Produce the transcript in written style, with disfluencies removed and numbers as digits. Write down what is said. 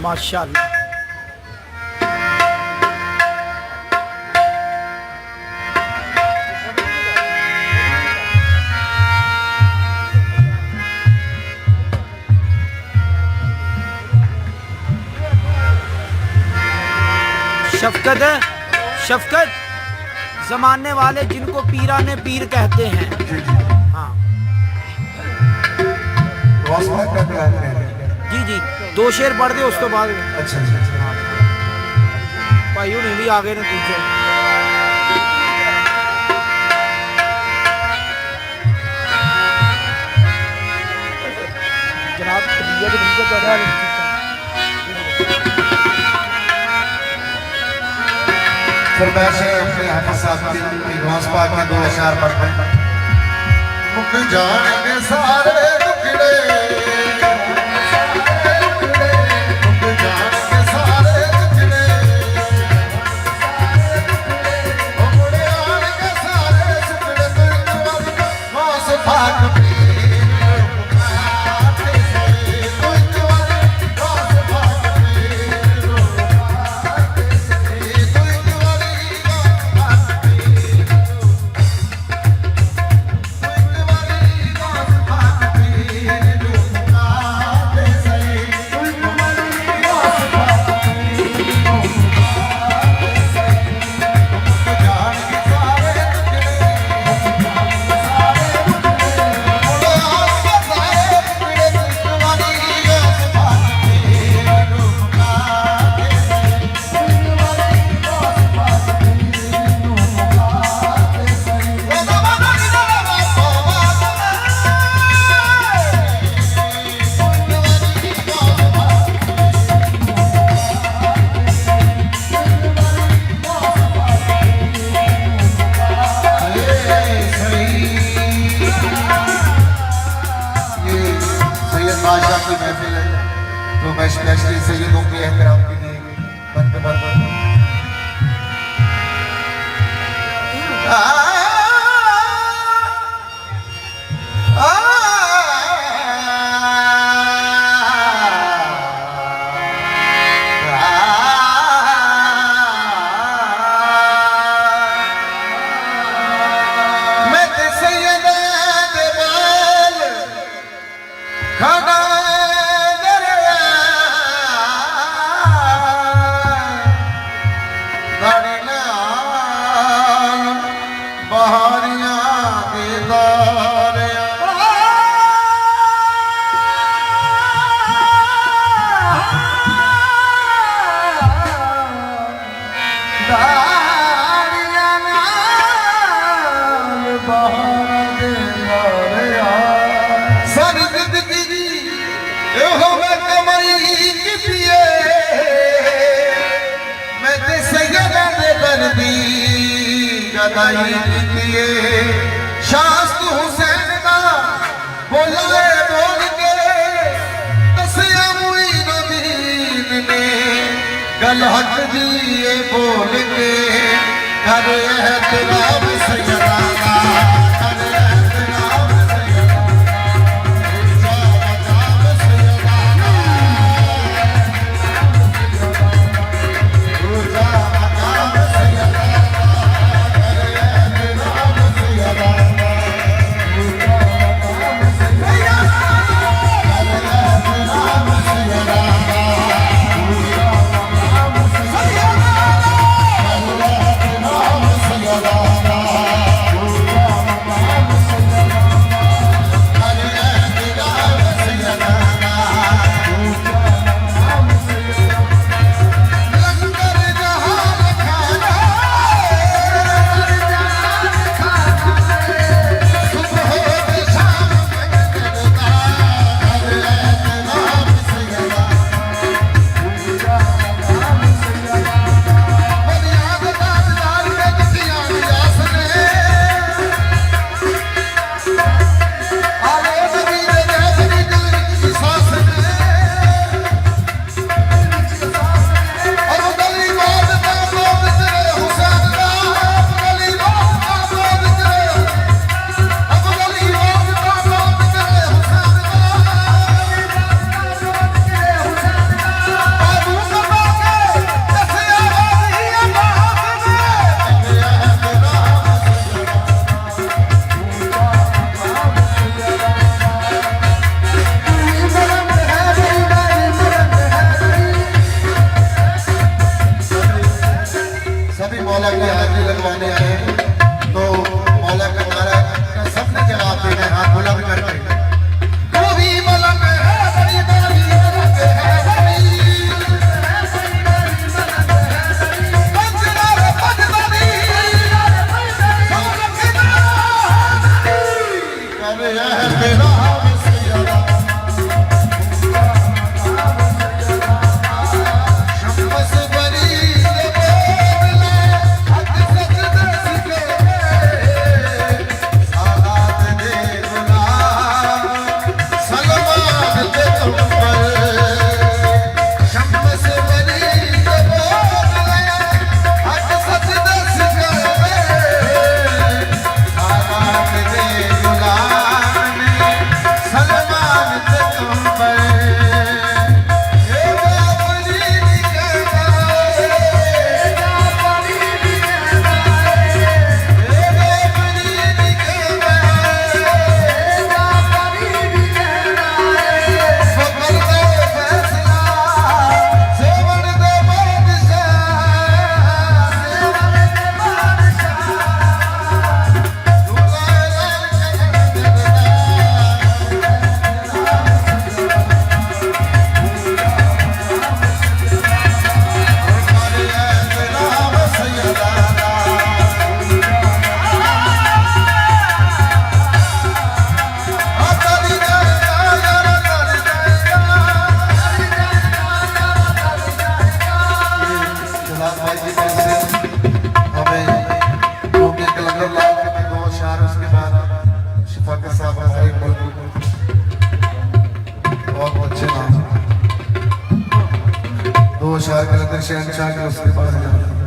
माशाअल्लाह। शफकत है, शफकत जमाने वाले जिनको पीराने पीर कहते हैं। हाँ जी जी, 2 शेर पढ़ दे उस तो बाद। अच्छा भाई नहीं भी आगे ने पीछे। जनाब फिर मैं अपने हाफिज साहब की गौस पाक में 2 अशआर पढ़ता हूं। मुक जाएंगे सारे टुकड़े, मुक जाएंगे सारे टुकड़े, मुड़े आएंगे सारे टुकड़े, गौस पाक की महफिल है, तो मैं स्पेशली सैयदों के एहतराम के लिए बंद करता हूँ। शास्त हुसैन का बोले बोल के दसिया मुईनुद्दीन ने गलहक दिए बोल के कर एहतराम सैयदा का, कर एहतराम सैयदा शहर कलंदर शहनशाह के उसके पास जाना